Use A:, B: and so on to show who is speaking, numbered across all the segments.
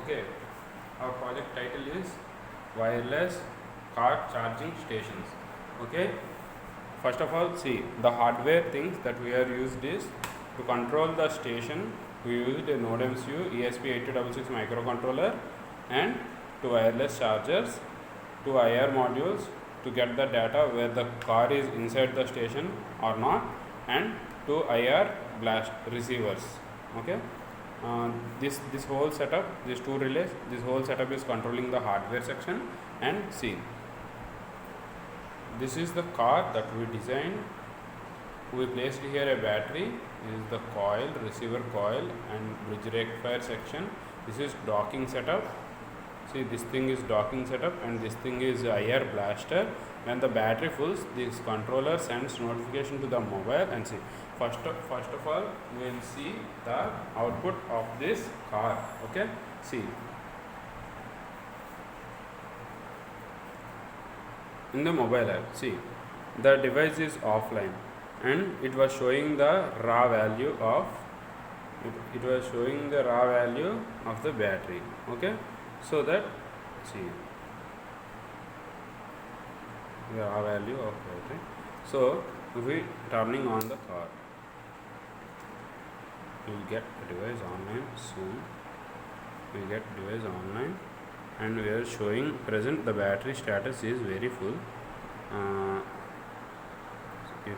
A: Okay, our project title is wireless car charging stations. Okay, first of all, see the hardware things that we are used is to control the station. We used a NodeMCU ESP8266 microcontroller and two wireless chargers, two IR modules to get the data where the car is inside the station or not, and two IR blast receivers. Okay, this whole setup, these two relays, this whole setup is controlling the hardware section. And see, this is the car that we designed. We placed here a battery. This is the coil, receiver coil, and bridge rectifier section. This is docking setup. See, this thing is docking setup, and this thing is IR blaster. When the battery fills, this controller sends notification to the mobile. And see, first of all, we will see the output of this car. Okay, see, in the mobile app, see, the device is offline and it was showing the raw value of it was showing the raw value of the battery. Okay, so that, see, the raw value of battery. So if we turning on the car, you will get the device online soon. We get device online and we are showing present the battery status is very full. You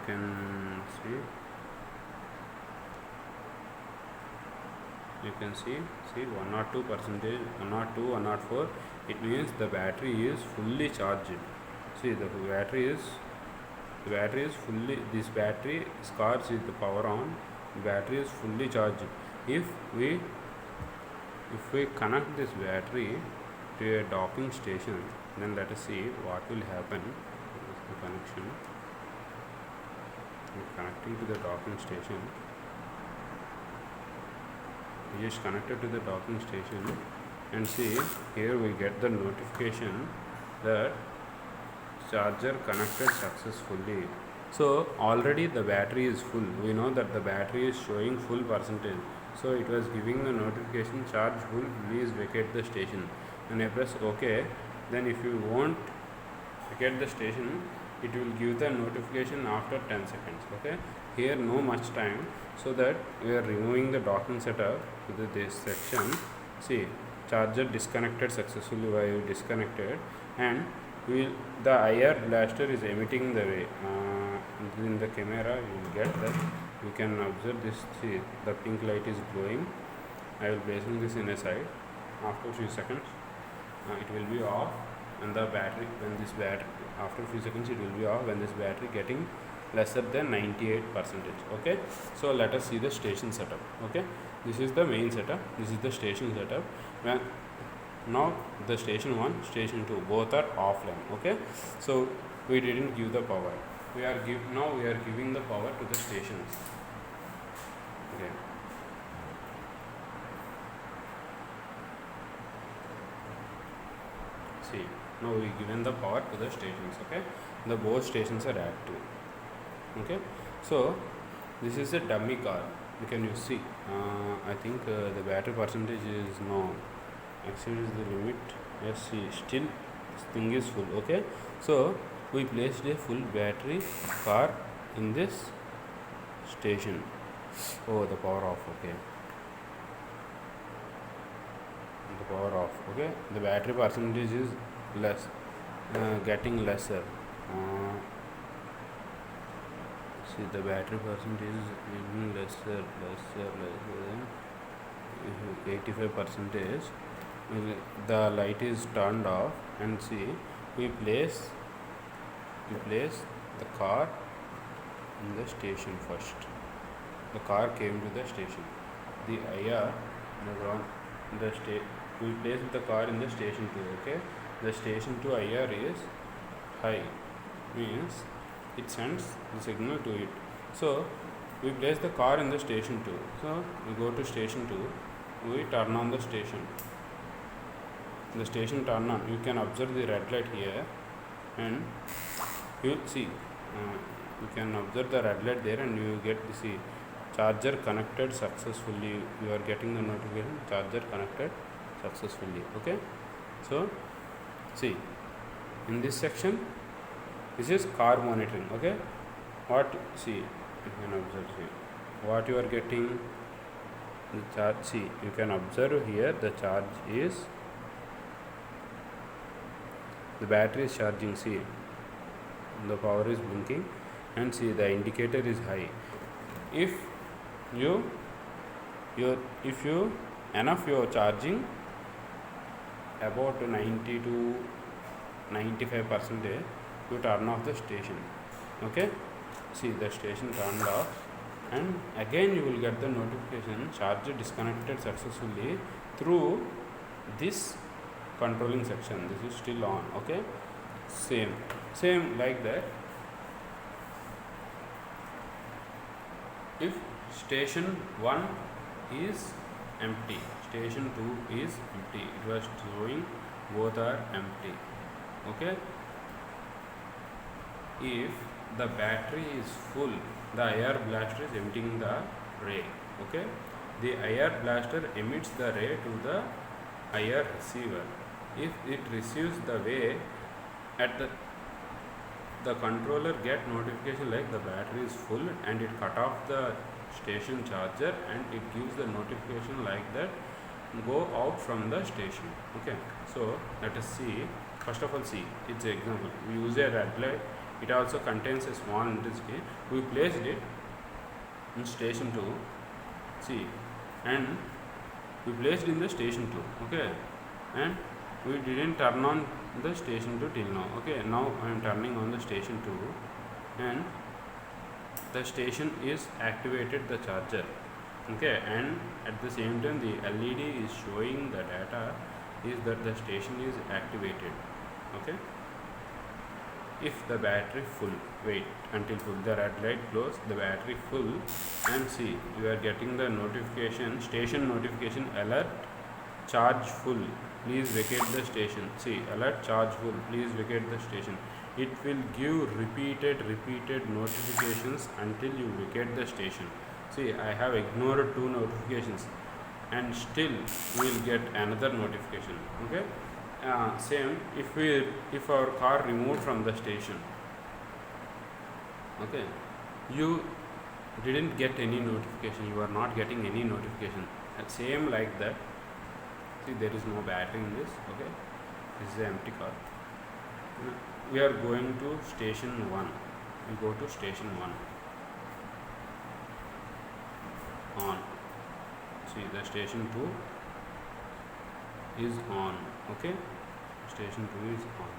A: can see, see 102%, 102, 104. It means the battery is fully charged. See, the battery is fully, this battery scars with the power on, battery is fully charged. If we connect this battery to a docking station, then let us see what will happen. The connection, connecting to the docking station. We just connected to the docking station, and see, here we get the notification that charger connected successfully. So already the battery is full. We know that the battery is showing full percentage. So it was giving the notification charge full, please vacate the station. And I press OK. Then if you won't vacate the station, it will give the notification after 10 seconds. Okay, here no much time, so that we are removing the docking setup to this section. See, charger disconnected successfully while disconnected, and the IR blaster is emitting the way. In the camera you will get that. You can observe this. See, the pink light is glowing. I will placing this in a side. After few seconds, it will be off, and the battery, when this battery, after a few seconds it will be off when this battery getting lesser than 98%. Okay, so let us see the station setup. Okay, this is the main setup, this is the station setup. When now the station 1, station 2 both are offline. Okay, so we didn't give the power. Now we are giving the power to the stations. Okay, see, now we given the power to the stations. Okay, the both stations are active. Okay, so this is a dummy car. You can see, I think the battery percentage is no exceeds the limit. Yes, see, still this thing is full. Okay, so we placed a full battery car in this station. Oh, the power off. Okay, the power off. Okay, the battery percentage is less, getting lesser. See, the battery percentage is even lesser than 85%. The light is turned off, and see, we place the car in the station first. The car came to the station. The IR, we placed the car in the station 2. Okay, the station 2 IR is high, means it sends the signal to it. So we place the car in the station 2. So we go to station 2, we turn on the station. The station turn on. You can observe the red light here, and you see, you can observe the red light there, and you get to see charger connected successfully. You are getting the notification, charger connected successfully. Okay, so see, in this section, this is car monitoring. Okay, what, see, you can observe here what you are getting. The charge, see, you can observe here the charge is, the battery is charging. See, the power is blinking, and see the indicator is high. If you if you enough you are charging about 90 to 95%, you turn off the station. Okay, see the station turned off, and again you will get the notification charger disconnected successfully through this controlling section. This is still on. Okay, same like that. If station 1 is empty, station 2 is empty, it was showing both are empty. Okay, if the battery is full, the IR blaster is emitting the ray. Okay, the IR blaster emits the ray to the IR receiver. If it receives the way at the controller get notification like the battery is full, and it cut off the station charger, and it gives the notification like that, go out from the station. Okay, so let us see. First of all, see, it's an example. We use a red light. It also contains a small intensity. We placed it in station 2. See, and we placed in the station 2. Okay, and we didn't turn on the station 2 till now. Okay, now I am turning on the station 2, and the station is activated the charger. Okay, and at the same time the LED is showing the data is that the station is activated. Okay, if the battery full, wait until full, the red light glows, the battery full, and see, you are getting the notification, station notification, alert charge full, please vacate the station. See, alert charge full, please vacate the station. It will give repeated notifications until you vacate the station. See, I have ignored 2 notifications, and still we will get another notification. Okay, same if our car removed from the station. Okay, you didn't get any notification, you are not getting any notification, and same like that. See, there is no battery in this. Okay, this is an empty car. We are going to station 1. We go to station 1. On. See, the station 2 is on. Okay, station 2 is on.